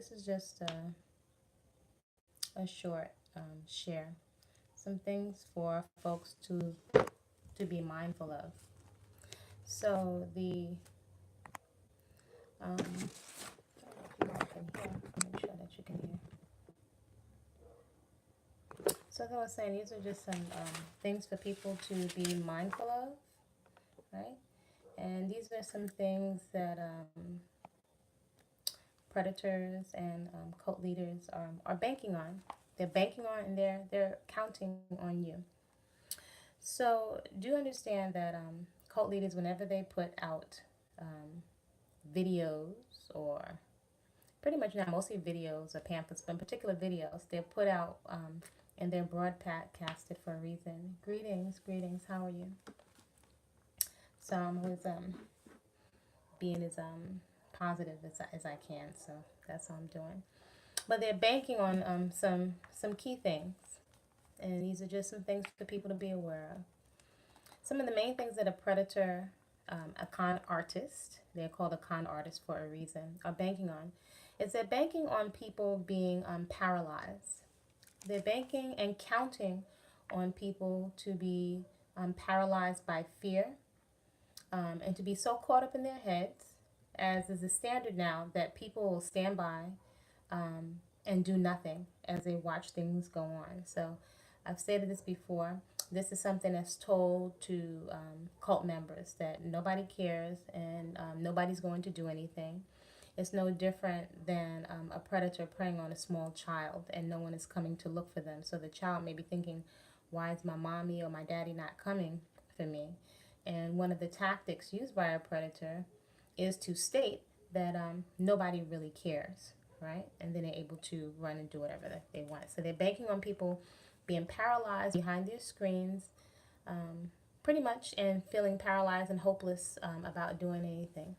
This is just a short share. Some things for folks to be mindful of. So the if you all can hear, make sure that you can hear. So as I was saying, these are just some things for people to be mindful of, right? And these are some things that predators and cult leaders are banking on. They're banking on, and they're counting on you. So do understand that cult leaders, whenever they put out videos, or pretty much now mostly videos or pamphlets, but in particular videos, they're put out and they're broadcasted for a reason. Greetings, greetings. How are you? So I'm always being as positive as I can. So that's what I'm doing. But they're banking on some key things, and these are just some things for people to be aware of. Some of the main things that a predator, a con artist, they're called a con artist for a reason, are banking on, is they're banking on people being paralyzed. They're banking and counting on people to be paralyzed by fear, and to be so caught up in their heads, as is the standard now, that people will stand by and do nothing as they watch things go on. So I've stated this before. This is something that's told to cult members, that nobody cares, and nobody's going to do anything. It's no different than a predator preying on a small child, and no one is coming to look for them. So the child may be thinking, why is my mommy or my daddy not coming for me? And one of the tactics used by a predator is to state that nobody really cares, right? And then they're able to run and do whatever they want. So they're banking on people being paralyzed behind their screens, pretty much, and feeling paralyzed and hopeless about doing anything.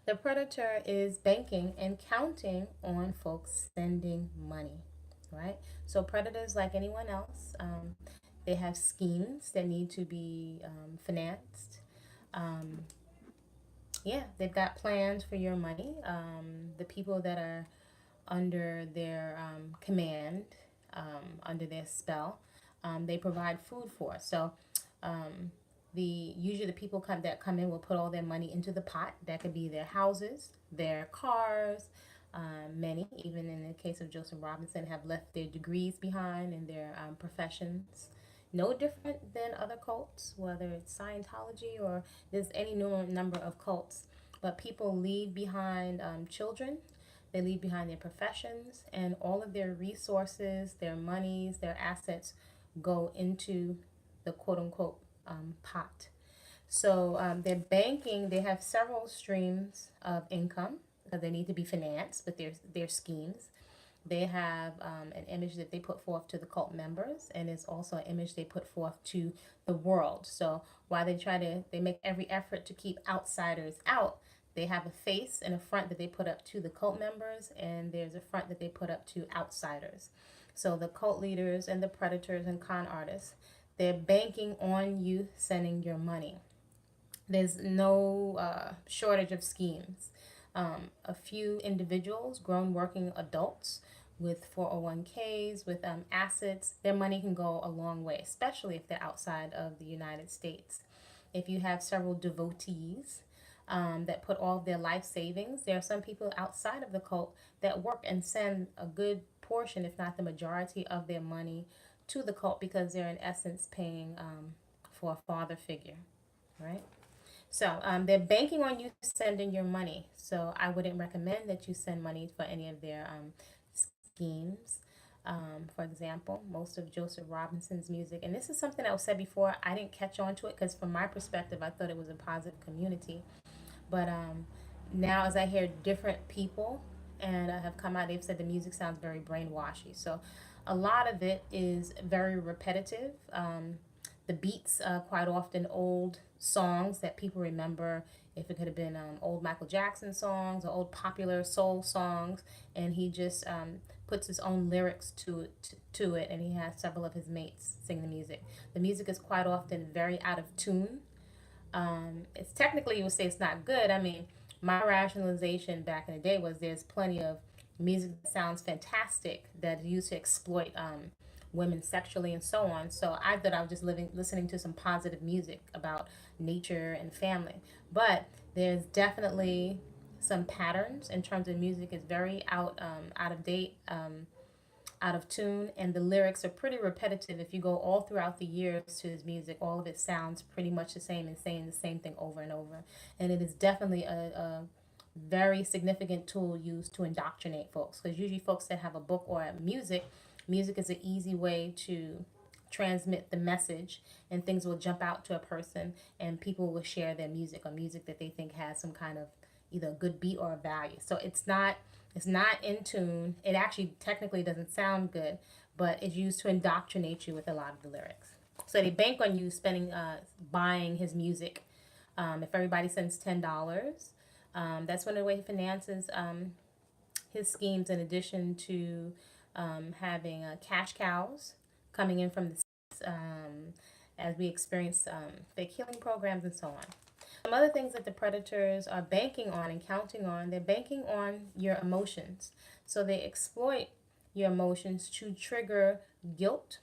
The predator is banking and counting on folks sending money, right? So predators, like anyone else, they have schemes that need to be financed. Um, yeah, they've got plans for your money. The people that are under their command, under their spell, they provide food for. So um, usually the people that come in will put all their money into the pot. That could be their houses, their cars. Many, even in the case of Joseph Robinson, have left their degrees behind and their professions. No different than other cults, whether it's Scientology or there's any number of cults. But people leave behind children, they leave behind their professions, and all of their resources, their monies, their assets go into the quote unquote pot. So they're banking, they have several streams of income because they need to be financed with their schemes. They have an image that they put forth to the cult members, and it's also an image they put forth to the world. So while they make every effort to keep outsiders out, they have a face and a front that they put up to the cult members, and there's a front that they put up to outsiders. So the cult leaders and the predators and con artists, they're banking on you sending your money. There's no shortage of schemes. A few individuals, grown working adults with 401ks, with assets, their money can go a long way, especially if they're outside of the United States. If you have several devotees that put all of their life savings, there are some people outside of the cult that work and send a good portion, if not the majority, of their money to the cult because they're in essence paying for a father figure, right? So they're banking on you sending your money. So I wouldn't recommend that you send money for any of their schemes. For example, most of Joseph Robinson's music, and this is something that was said before, I didn't catch on to it because from my perspective, I thought it was a positive community. But now as I hear different people and have come out, they've said the music sounds very brainwashy. So a lot of it is very repetitive. The beats, quite often old songs that people remember. If it could have been old Michael Jackson songs or old popular soul songs, and he just puts his own lyrics to it, and he has several of his mates sing the music. The music is quite often very out of tune. It's technically, you would say it's not good. I mean, my rationalization back in the day was there's plenty of music that sounds fantastic that is used to exploit women sexually and so on. So I thought I was just listening to some positive music about nature and family. But there's definitely some patterns in terms of music is very out of date, out of tune, and the lyrics are pretty repetitive. If you go all throughout the years to his music, all of it sounds pretty much the same and saying the same thing over and over. And it is definitely a very significant tool used to indoctrinate folks, because usually folks that have a book or a music is an easy way to transmit the message, and things will jump out to a person and people will share their music or music that they think has some kind of either a good beat or a value. So it's not in tune. It actually technically doesn't sound good, but it's used to indoctrinate you with a lot of the lyrics. So they bank on you spending buying his music. If everybody sends $10, that's one of the way he finances his schemes, in addition to having cash cows coming in from the as we experience fake healing programs and so on. Some other things that the predators are banking on and counting on, they're banking on your emotions. So they exploit your emotions to trigger guilt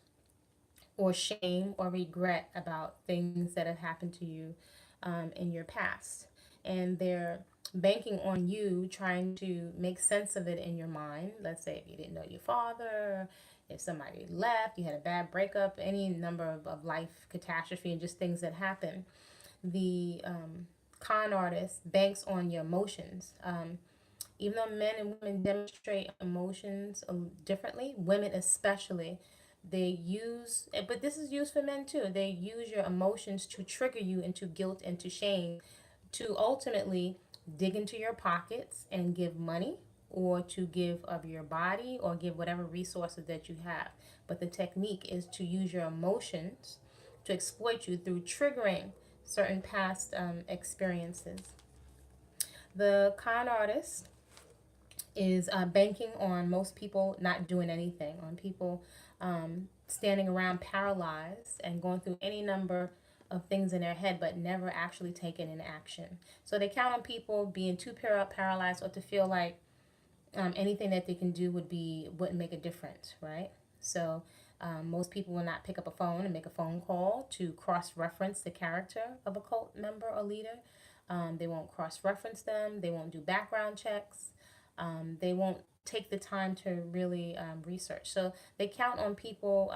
or shame or regret about things that have happened to you in your past. And they're banking on you trying to make sense of it in your mind. Let's say if you didn't know your father, if somebody left, you had a bad breakup, any number of life catastrophe and just things that happen. The con artist banks on your emotions. Even though men and women demonstrate emotions differently, women especially, they use, but this is used for men too, they use your emotions to trigger you into guilt and to shame, to ultimately dig into your pockets and give money, or to give of your body, or give whatever resources that you have. But the technique is to use your emotions to exploit you through triggering certain past experiences. The con artist is banking on most people not doing anything, on people standing around paralyzed and going through any number of things in their head but never actually taking an action. So they count on people being too paralyzed or to feel like anything that they can do wouldn't make a difference, right? So most people will not pick up a phone and make a phone call to cross-reference the character of a cult member or leader. They won't cross-reference them. They won't do background checks. They won't take the time to really research. So they count on people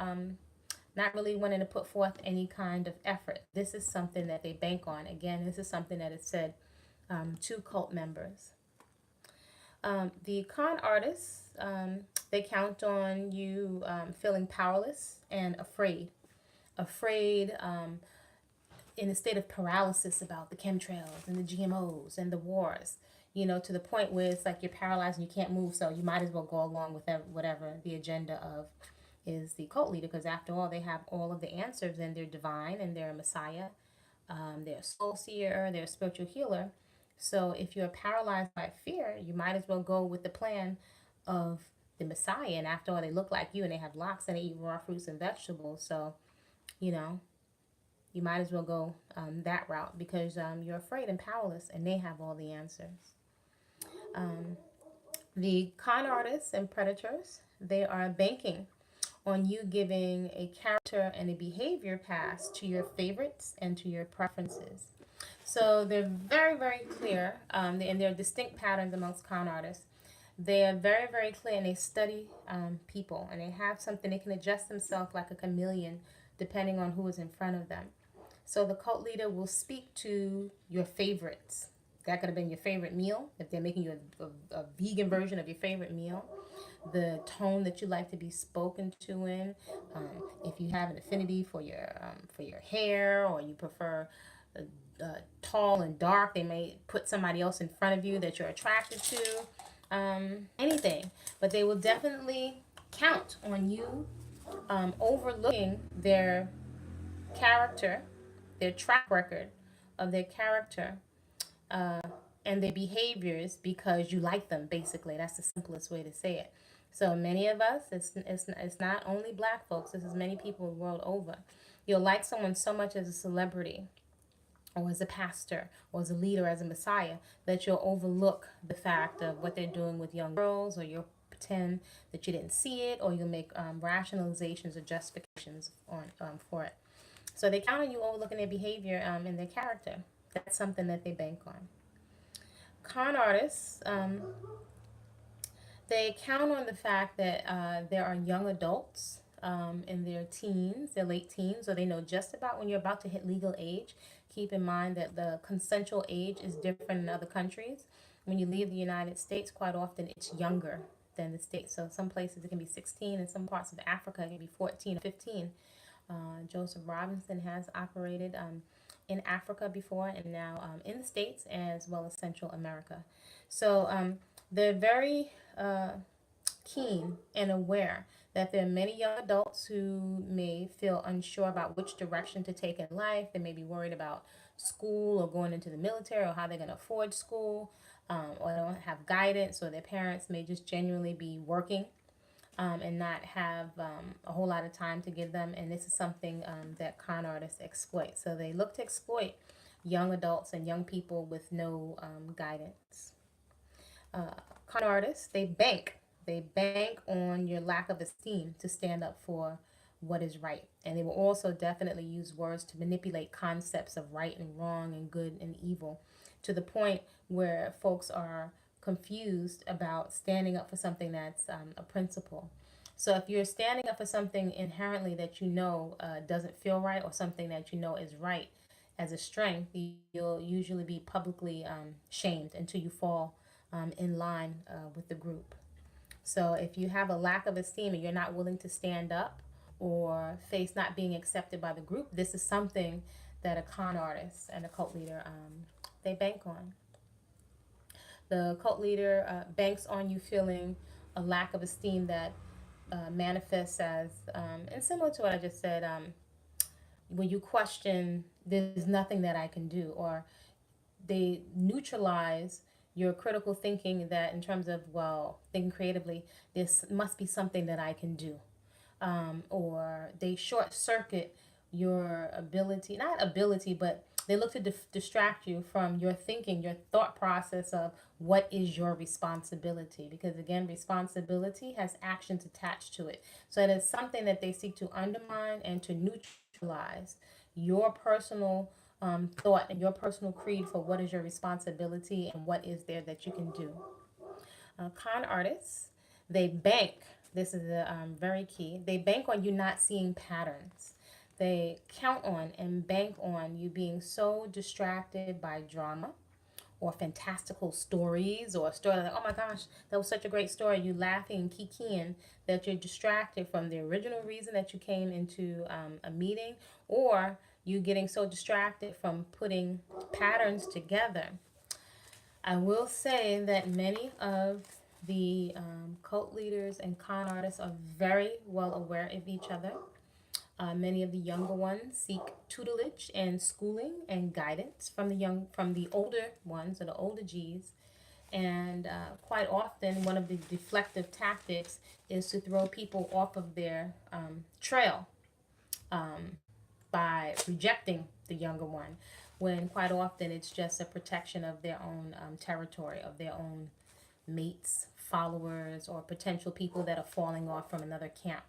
not really wanting to put forth any kind of effort. This is something that they bank on. Again, this is something that is said to cult members. The con artists, they count on you feeling powerless and afraid. Afraid, in a state of paralysis about the chemtrails and the GMOs and the wars, to the point where it's like you're paralyzed and you can't move, so you might as well go along with whatever the agenda of is the cult leader, because after all, they have all of the answers and they're divine and they're a messiah, they're a soul seer, they're a spiritual healer. So if you're paralyzed by fear, you might as well go with the plan of the messiah. And after all, they look like you and they have locks and they eat raw fruits and vegetables. So, you know, you might as well go that route, because you're afraid and powerless and they have all the answers. The con artists and predators, they are banking on you giving a character and a behavior pass to your favorites and to your preferences. So they're very, very clear, and there are distinct patterns amongst con artists. They are very, very clear, and they study people, and they have something, they can adjust themselves like a chameleon depending on who is in front of them. So the cult leader will speak to your favorites. That could have been your favorite meal, if they're making you a vegan version of your favorite meal. The tone that you like to be spoken to in. If you have an affinity for your hair, or you prefer tall and dark, they may put somebody else in front of you that you're attracted to. Anything. But they will definitely count on you overlooking their character, their track record of their character, and their behaviors, because you like them, basically. That's the simplest way to say it. So many of us, it's not only black folks, this is many people the world over. You'll like someone so much as a celebrity, or as a pastor or as a leader, as a messiah, that you'll overlook the fact of what they're doing with young girls, or you'll pretend that you didn't see it, or you'll make rationalizations or justifications for it. So they count on you overlooking their behavior and their character. That's something that they bank on. Con artists, they count on the fact that there are young adults in their teens, their late teens, or they know just about when you're about to hit legal age. Keep in mind that the consensual age is different in other countries. When you leave the United States, quite often it's younger than the States. So some places it can be 16, in some parts of Africa it can be 14 or 15. Joseph Robinson has operated in Africa before, and now in the States as well as Central America. So they're very keen and aware that there are many young adults who may feel unsure about which direction to take in life. They may be worried about school or going into the military, or how they're going to afford school, or they don't have guidance, or their parents may just genuinely be working and not have a whole lot of time to give them. And this is something that con artists exploit. So they look to exploit young adults and young people with no guidance. Con artists, they bank. They bank on your lack of esteem to stand up for what is right. And they will also definitely use words to manipulate concepts of right and wrong and good and evil, to the point where folks are confused about standing up for something that's a principle. So if you're standing up for something inherently that you know doesn't feel right, or something that you know is right as a strength, you'll usually be publicly shamed until you fall in line with the group. So if you have a lack of esteem and you're not willing to stand up or face not being accepted by the group, this is something that a con artist and a cult leader, they bank on. The cult leader banks on you feeling a lack of esteem that manifests as, and similar to what I just said, when you question, there's nothing that I can do, or they neutralize your critical thinking, that in terms of, well, thinking creatively, this must be something that I can do. Or they short circuit your ability, not ability, but they look to distract you from your thinking, your thought process of what is your responsibility. Because again, responsibility has actions attached to it. So it is something that they seek to undermine and to neutralize your personal thought and your personal creed for what is your responsibility and what is there that you can do. Con artists, they bank, this is very key, they bank on you not seeing patterns. They count on and bank on you being so distracted by drama or fantastical stories, or a story like, oh my gosh, that was such a great story, you laughing and kikiing, that you're distracted from the original reason that you came into a meeting, or you getting so distracted from putting patterns together. I will say that many of the cult leaders and con artists are very well aware of each other. Many of the younger ones seek tutelage and schooling and guidance from the older ones, or the older G's. And quite often, one of the deflective tactics is to throw people off of their trail by rejecting the younger one, when quite often it's just a protection of their own territory, of their own mates, followers, or potential people that are falling off from another camp.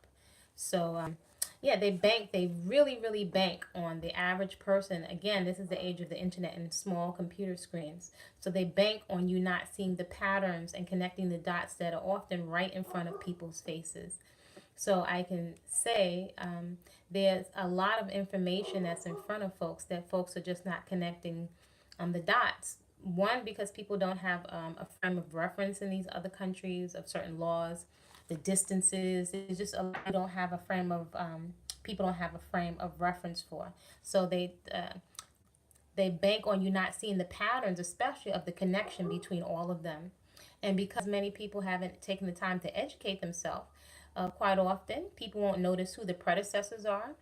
So yeah, they really, really bank on the average person. Again, this is the age of the internet and small computer screens. So they bank on you not seeing the patterns and connecting the dots that are often right in front of people's faces. So I can say there's a lot of information that's in front of folks that folks are just not connecting the dots. One, because people don't have a frame of reference in these other countries of certain laws, the distances. It's just you don't have a frame of people don't have a frame of reference for. So they bank on you not seeing the patterns, especially of the connection between all of them. And because many people haven't taken the time to educate themselves, quite often people won't notice who the predecessors are.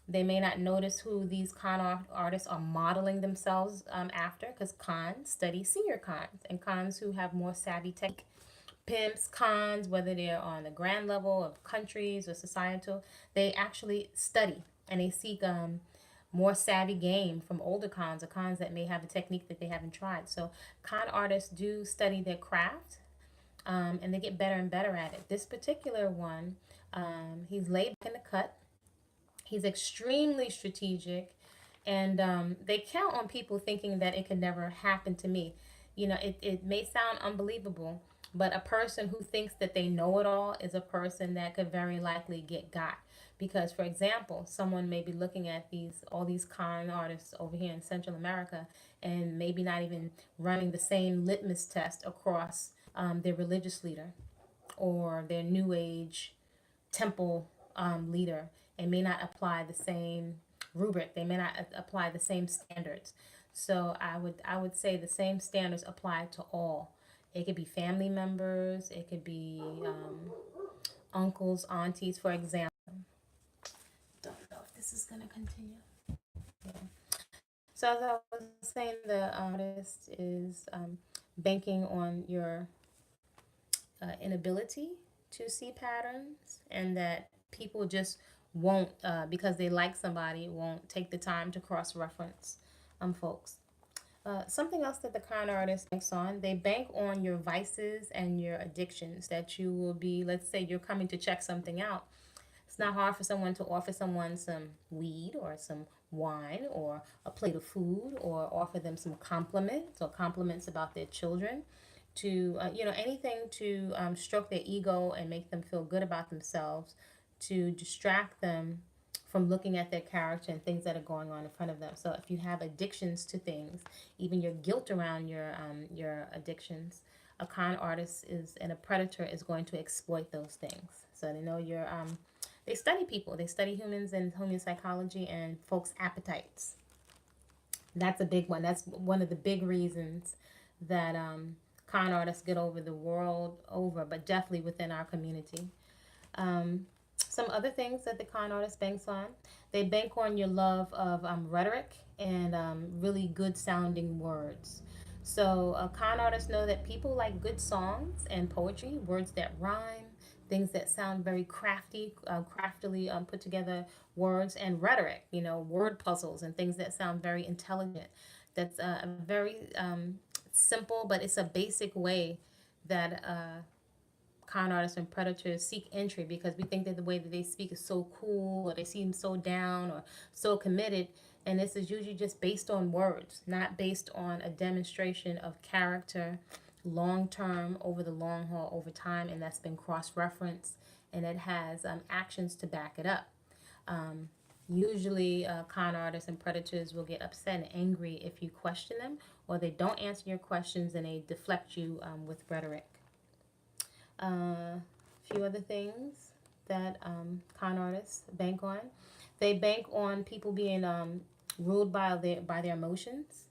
They may not notice who these con artists are modeling themselves after, because cons study senior cons, and cons who have more savvy tech, pimps, cons, whether they're on the grand level of countries or societal, they actually study and they seek more savvy game from older cons or cons that may have a technique that they haven't tried. So con artists do study their craft, and they get better and better at it. This particular one, he's laid back in the cut. He's extremely strategic, and they count on people thinking that it could never happen to me. It may sound unbelievable, but a person who thinks that they know it all is a person that could very likely get got. Because, for example, someone may be looking at all these con artists over here in Central America, and maybe not even running the same litmus test across their religious leader or their new age temple leader, and may not apply the same rubric. They may not apply the same standards. So I would say the same standards apply to all. It could be family members. It could be uncles, aunties, for example. Don't know if this is gonna continue. Yeah. So as I was saying, the artist is banking on your inability to see patterns, and that people just won't, because they like somebody, won't take the time to cross reference folks. Something else that the con artist banks on, they bank on your vices and your addictions, that you will be, let's say you're coming to check something out. It's not hard for someone to offer someone some weed or some wine or a plate of food, or offer them some compliments or compliments about their children, to anything to stroke their ego and make them feel good about themselves, to distract them from looking at their character and things that are going on in front of them. So if you have addictions to things, even your guilt around your addictions, a con artist is and a predator is going to exploit those things. So they study people, they study humans and human psychology and folks' appetites. That's a big one. That's one of the big reasons that con artists get over the world over, but definitely within our community. Um, some other things that the con artist banks on, they bank on your love of rhetoric and really good sounding words. So con artists know that people like good songs and poetry, words that rhyme, things that sound very craftily put together words, and rhetoric, word puzzles and things that sound very intelligent. That's a very simple, but it's a basic way that con artists and predators seek entry, because we think that the way that they speak is so cool, or they seem so down or so committed. And this is usually just based on words, not based on a demonstration of character long term, over the long haul, over time, and that's been cross referenced, and it has actions to back it up. Um, Usually, con artists and predators will get upset and angry if you question them, or they don't answer your questions and they deflect you with rhetoric. A few other things that con artists bank on. They bank on people being ruled by their emotions,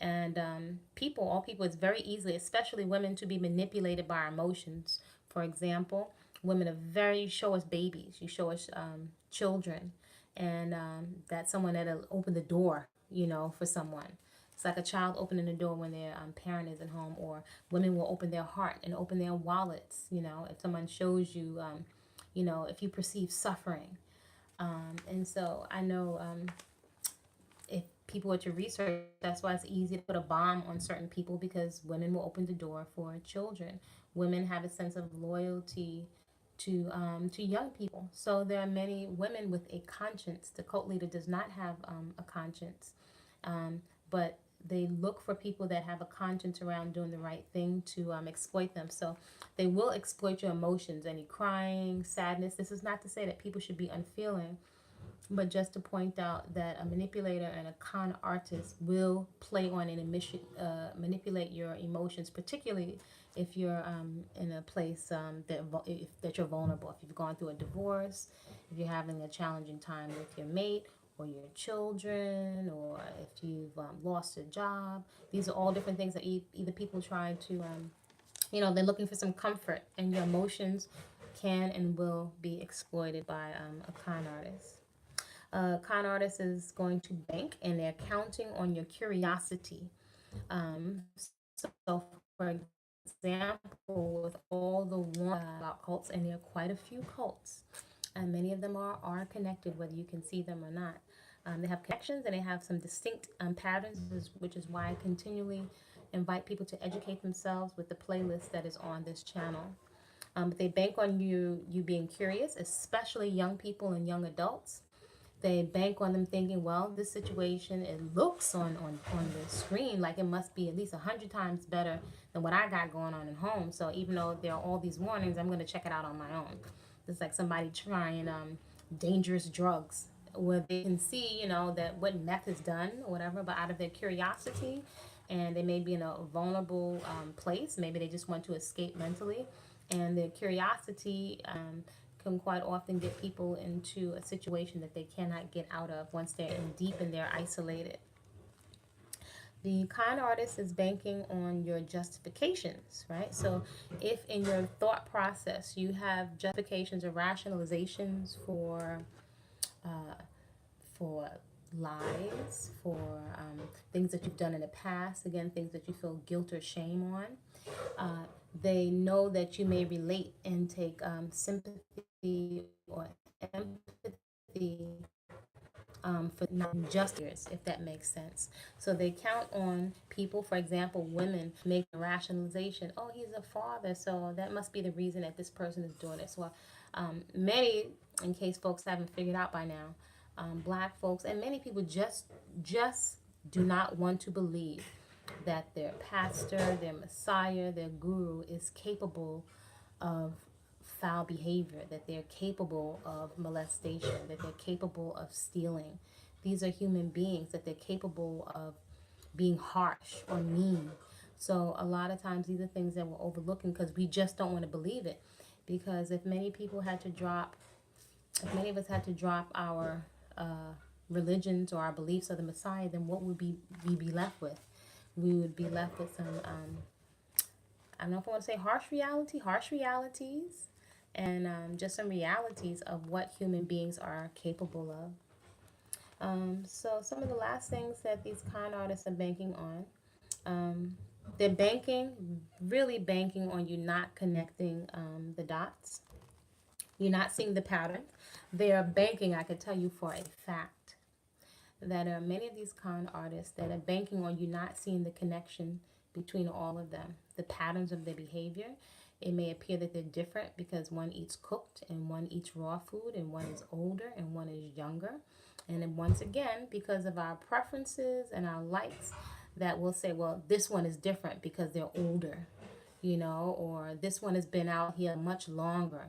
and all people, it's very easily, especially women, to be manipulated by our emotions. For example, women are very, show us babies, you show us children, and that's someone that'll open the door, for someone. It's like a child opening the door when their parent isn't home, or women will open their heart and open their wallets. If someone shows you, if you perceive suffering. And so I know if people were to research, that's why it's easy to put a bomb on certain people, because women will open the door for children. Women have a sense of loyalty to young people. So there are many women with a conscience. The cult leader does not have a conscience, but they look for people that have a conscience around doing the right thing to exploit them. So they will exploit your emotions, any crying, sadness. This is not to say that people should be unfeeling, but just to point out that a manipulator and a con artist will play on and manipulate your emotions, particularly if you're in a place that you're vulnerable. If you've gone through a divorce, if you're having a challenging time with your mate or your children, or if you've lost a job. These are all different things that either people try to, they're looking for some comfort, and your emotions can and will be exploited by a con artist. Con artist is going to bank, and they're counting on your curiosity. So, for example, with all the one about cults, and there are quite a few cults, and many of them are connected, whether you can see them or not. They have connections and they have some distinct patterns, which is why I continually invite people to educate themselves with the playlist that is on this channel. But they bank on you being curious, especially young people and young adults. They bank on them thinking, well, this situation, it looks on the screen like it must be at least 100 times better than what I got going on at home. So even though there are all these warnings, I'm going to check it out on my own. It's like somebody trying dangerous drugs where they can see, that what meth is done or whatever, but out of their curiosity, and they may be in a vulnerable place. Maybe they just want to escape mentally, and their curiosity can quite often get people into a situation that they cannot get out of once they're in deep and they're isolated. The con artist is banking on your justifications, right? So if in your thought process you have justifications or rationalizations for lies, for things that you've done in the past, again, things that you feel guilt or shame on, they know that you may relate and take sympathy or empathy for non-justice, if that makes sense. So they count on people, for example, women, make a rationalization. Oh, he's a father, so that must be the reason that this person is doing this. Well, many, in case folks haven't figured out by now, black folks and many people just do not want to believe that their pastor, their messiah, their guru is capable of foul behavior, that they're capable of molestation, that they're capable of stealing. These are human beings, that they're capable of being harsh or mean. So a lot of times these are things that we're overlooking because we just don't want to believe it. Because if many of us had to drop our religions or our beliefs of the Messiah, then what would we be left with? We would be left with some, I don't know if I want to say harsh realities, and just some realities of what human beings are capable of. So some of the last things that these con artists are banking on, they're really banking on you not connecting the dots. You're not seeing the pattern. They are banking, I could tell you for a fact, that many of these con artists that are banking on you not seeing the connection between all of them, the patterns of their behavior. It may appear that they're different because one eats cooked and one eats raw food and one is older and one is younger. And then once again, because of our preferences and our likes, that will say, well, this one is different because they're older, or this one has been out here much longer.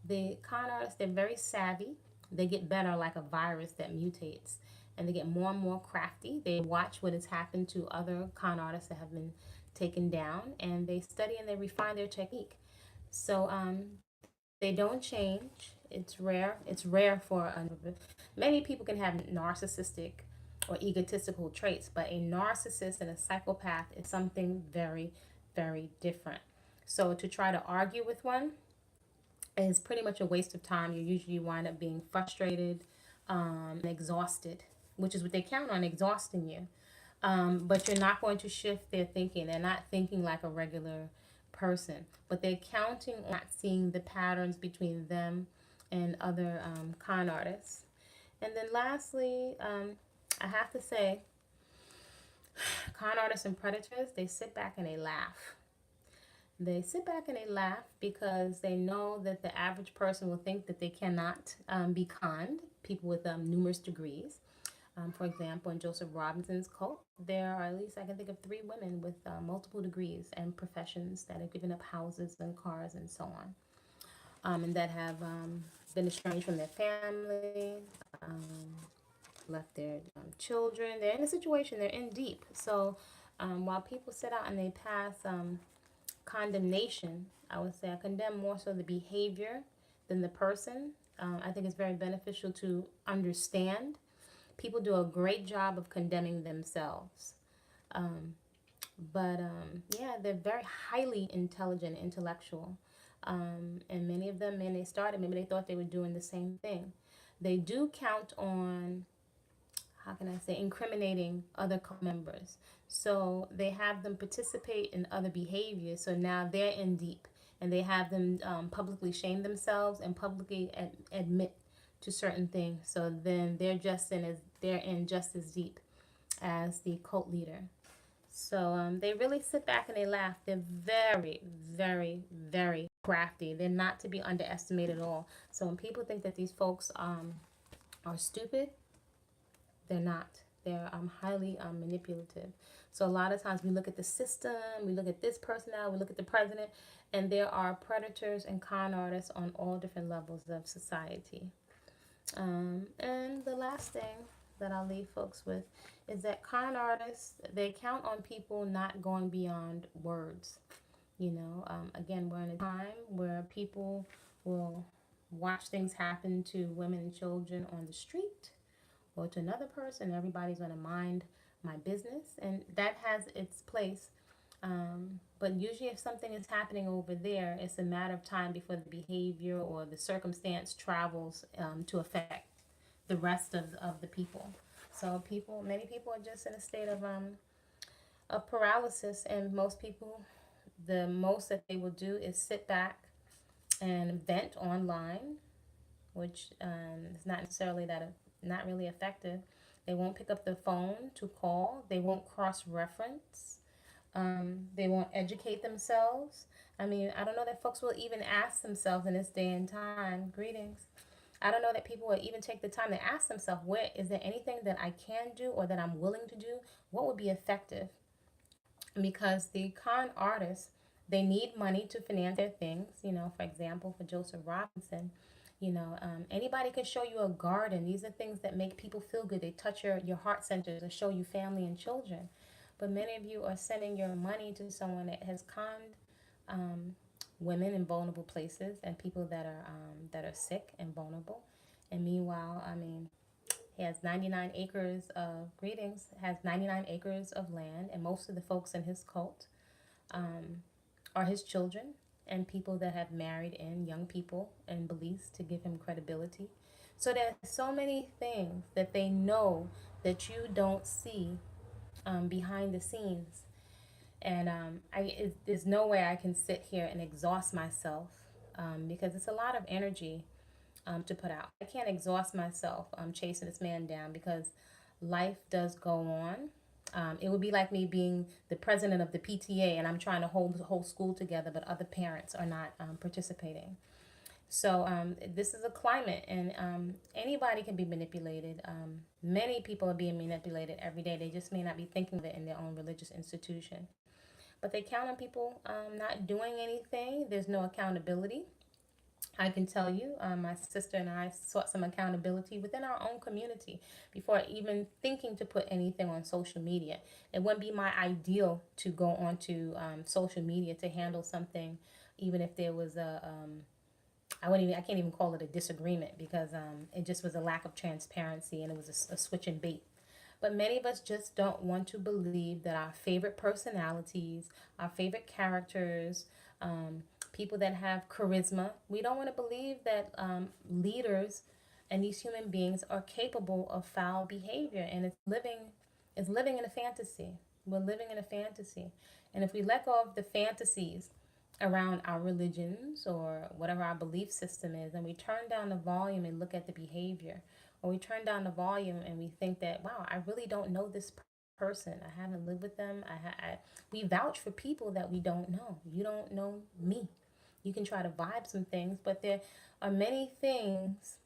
The con artists, they're very savvy. They get better like a virus that mutates. And they get more and more crafty. They watch what has happened to other con artists that have been taken down, and they study and they refine their technique. So they don't change. It's rare. It's rare for many people can have narcissistic or egotistical traits, but a narcissist and a psychopath is something very, very different. So to try to argue with one is pretty much a waste of time. You usually wind up being frustrated and exhausted, which is what they count on, exhausting you. But you're not going to shift their thinking. They're not thinking like a regular person, but they're counting on not seeing the patterns between them and other con artists. And then lastly, I have to say, con artists and predators, they sit back and they laugh. They sit back and they laugh because they know that the average person will think that they cannot be conned, people with numerous degrees. For example, in Joseph Robinson's cult, there are at least I can think of 3 women with multiple degrees and professions that have given up houses and cars and so on, and that have been estranged from their family, left their children. They're in a situation, they're in deep. So while people sit out and they pass condemnation, I would say I condemn more so the behavior than the person. I think it's very beneficial to understand. People do a great job of condemning themselves. But yeah, they're very highly intelligent, intellectual. And many of them, when they started, maybe they thought they were doing the same thing. They do count on, how can I say, incriminating other members. So they have them participate in other behaviors. So now they're in deep, and they have them publicly shame themselves and publicly admit to certain things. So then they're in just as deep as the cult leader. So they really sit back and they laugh. They're very, very, very crafty. They're not to be underestimated at all. So when people think that these folks are stupid, they're not. They're highly manipulative. So a lot of times we look at the system, we look at this person now, we look at the president, and there are predators and con artists on all different levels of society. And the last thing that I'll leave folks with is that con artists, they count on people not going beyond words. Again, we're in a time where people will watch things happen to women and children on the street or to another person. Everybody's going to mind my business, and that has its place. But usually, if something is happening over there, it's a matter of time before the behavior or the circumstance travels to affect the rest of the people. So many people are just in a state of paralysis, and most people, the most that they will do is sit back and vent online, which is not necessarily not really effective. They won't pick up the phone to call. They won't cross-reference. They won't educate themselves. I mean, I don't know that folks will even ask themselves in this day and time. Greetings. I don't know that people will even take the time to ask themselves, where is there anything that I can do or that I'm willing to do? What would be effective? Because the con artists, they need money to finance their things. For example, for Joseph Robinson, anybody can show you a garden. These are things that make people feel good. They touch your heart centers and show you family and children. But many of you are sending your money to someone that has conned women in vulnerable places and people that are sick and vulnerable. And meanwhile, I mean, he has 99 acres of has 99 acres of land, and most of the folks in his cult are his children and people that have married in young people and beliefs to give him credibility. So there's so many things that they know that you don't see behind the scenes. And there's no way I can sit here and exhaust myself because it's a lot of energy to put out. I can't exhaust myself chasing this man down because life does go on. It would be like me being the president of the PTA and I'm trying to hold the whole school together, but other parents are not participating. So this is a climate, and anybody can be manipulated. Many people are being manipulated every day. They just may not be thinking of it in their own religious institution. But they count on people not doing anything. There's no accountability. I can tell you, my sister and I sought some accountability within our own community before even thinking to put anything on social media. It wouldn't be my ideal to go onto social media to handle something, even if there was I can't even call it a disagreement because it just was a lack of transparency and it was a switch and bait. But many of us just don't want to believe that our favorite personalities, our favorite characters, people that have charisma, we don't want to believe that leaders and these human beings are capable of foul behavior. And it's living in a fantasy. We're living in a fantasy. And if we let go of the fantasies around our religions or whatever our belief system is, and we turn down the volume and look at the behavior, or we turn down the volume and we think that, wow, I really don't know this person. I haven't lived with them. We vouch for people that we don't know. You don't know me. You can try to vibe some things, but there are many things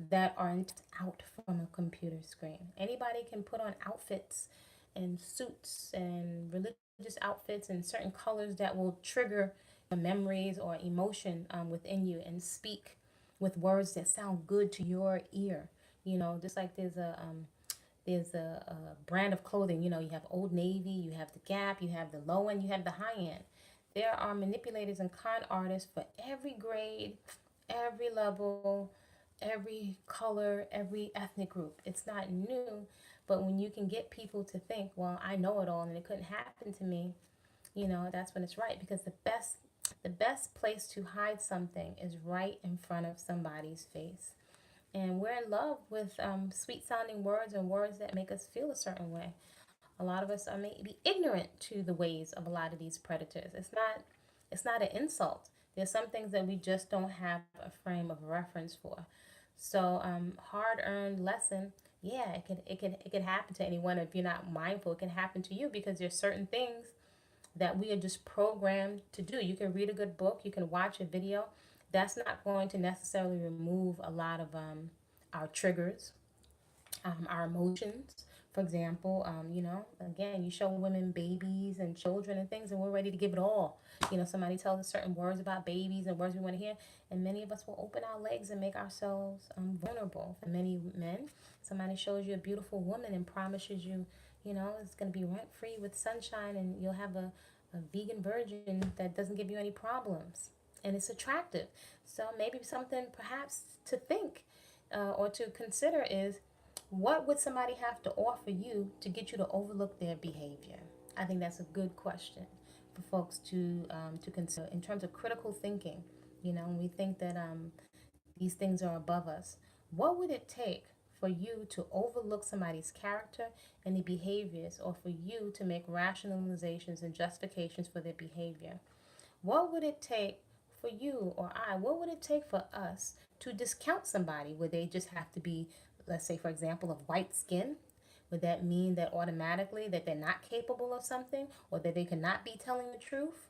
that aren't out from a computer screen. Anybody can put on outfits and suits and religious outfits and certain colors that will trigger memories or emotion within you and speak with words that sound good to your ear. Just like there's a brand of clothing. You have Old Navy, you have the Gap, you have the low end, you have the high end. There are manipulators and con artists for every grade, every level, every color, every ethnic group. It's not new, but when you can get people to think, well, I know it all and it couldn't happen to me, that's when it's right. Because the best place to hide something is right in front of somebody's face. And we're in love with sweet sounding words and words that make us feel a certain way. A lot of us are maybe ignorant to the ways of a lot of these predators. It's not an insult. There's some things that we just don't have a frame of reference for. So hard-earned lesson, yeah, it could happen to anyone if you're not mindful. It can happen to you because there's certain things that we are just programmed to do. You can read a good book, you can watch a video. That's not going to necessarily remove a lot of our triggers, our emotions. For example, again, you show women babies and children and things, and we're ready to give it all. Somebody tells us certain words about babies and words we want to hear, and many of us will open our legs and make ourselves vulnerable. For many men, somebody shows you a beautiful woman and promises you, it's going to be rent free with sunshine, and you'll have a vegan virgin that doesn't give you any problems. And it's attractive. So maybe something perhaps to think or to consider is, what would somebody have to offer you to get you to overlook their behavior? I think that's a good question for folks to consider in terms of critical thinking. When we think that these things are above us, what would it take for you to overlook somebody's character and their behaviors, or for you to make rationalizations and justifications for their behavior? What would it take for you or I? What would it take for us to discount somebody? Would they just have to be, let's say, for example, of white skin? Would that mean that automatically that they're not capable of something, or that they cannot be telling the truth?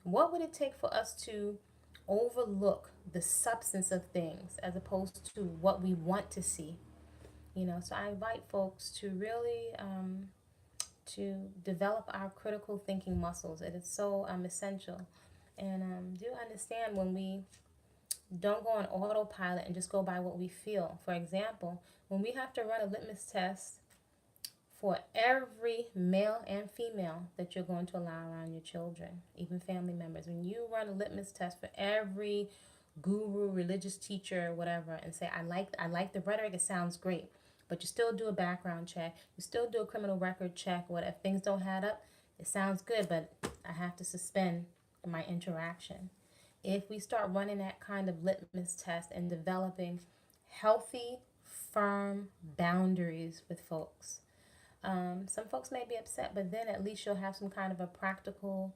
What would it take for us to overlook the substance of things as opposed to what we want to see? So I invite folks to really to develop our critical thinking muscles. It is so essential. And do understand when we don't go on autopilot and just go by what we feel. For example, when we have to run a litmus test for every male and female that you're going to allow around your children, even family members, when you run a litmus test for every guru, religious teacher, whatever, and say, I like the rhetoric, it sounds great, but you still do a background check, you still do a criminal record check, what if things don't add up? It sounds good, but I have to suspend my interaction. If we start running that kind of litmus test and developing healthy, firm boundaries with folks, some folks may be upset, but then at least you'll have some kind of a practical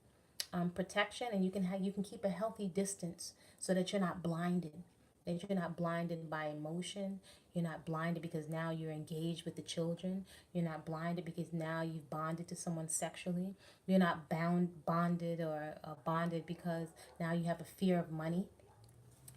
protection, and you can keep a healthy distance so that you're not blinded. That you're not blinded by emotion. You're not blinded because now you're engaged with the children. You're not blinded because now you've bonded to someone sexually. You're not bonded or bonded because now you have a fear of money.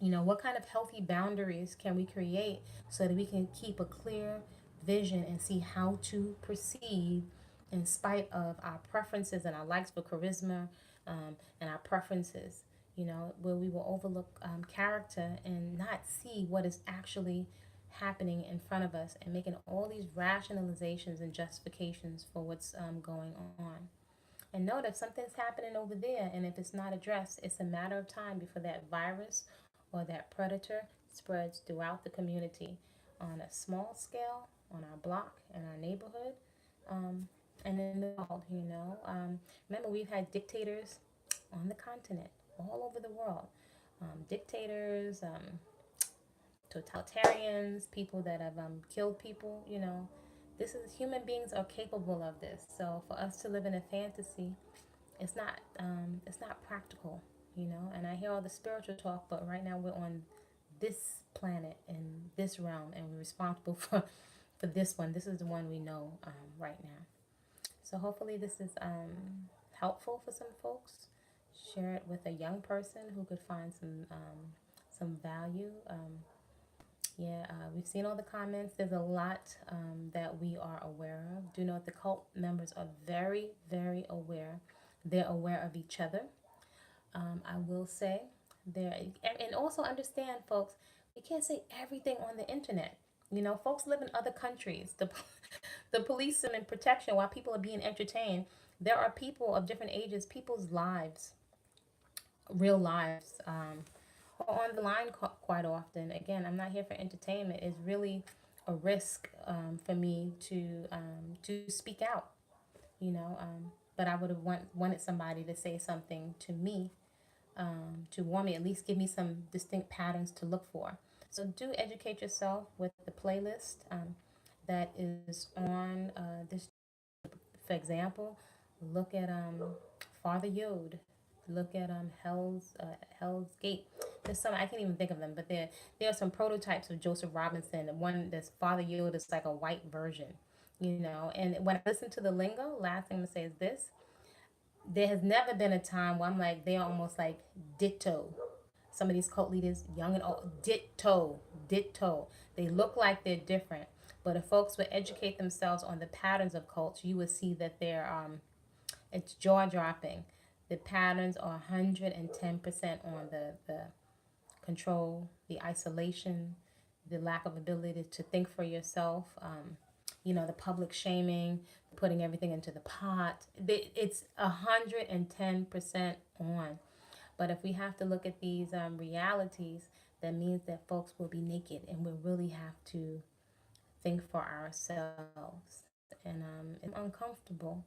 What kind of healthy boundaries can we create so that we can keep a clear vision and see how to proceed in spite of our preferences and our likes for charisma, and our preferences, where we will overlook character and not see what is actually happening in front of us, and making all these rationalizations and justifications for what's going on. And know that if something's happening over there and if it's not addressed, it's a matter of time before that virus or that predator spreads throughout the community on a small scale, on our block, in our neighborhood, and in the world. Remember, we've had dictators on the continent, all over the world. Dictators, totalitarians, people that have killed people. This is, human beings are capable of this. So for us to live in a fantasy, it's not practical. And I hear all the spiritual talk, but right now we're on this planet in this realm, and we're responsible for this one. This is the one we know right now. So hopefully this is helpful for some folks. Share it with a young person who could find some value. We've seen all the comments. There's a lot that we are aware of. Do know the cult members are very, very aware. They're aware of each other. I will say there, and also understand, folks, you can't say everything on the internet. Folks live in other countries. The police and protection while people are being entertained. There are people of different ages, people's lives, real lives, on the line quite often. Again, I'm not here for entertainment. It's really a risk for me to speak out. But I would have wanted somebody to say something to me, to warn me, at least give me some distinct patterns to look for. So do educate yourself with the playlist that is on this. For example, look at Father Yod. Look at Hell's Gate. there's some, I can't even think of them, but there are some prototypes of Joseph Robinson. The one that's Father Yoda is like a white version, you know. And when I listen to the lingo, last thing I'm gonna say is this: there has never been a time where I'm like they're almost like ditto. Some of these cult leaders, young and old, ditto, ditto. They look like they're different, but if folks would educate themselves on the patterns of cults, you would see that they're it's jaw dropping. The patterns are 110% on the control, the isolation, the lack of ability to think for yourself, you know, the public shaming, putting everything into the pot. It's 110% on. But if we have to look at these realities, that means that folks will be naked and we'll really have to think for ourselves. And it's uncomfortable.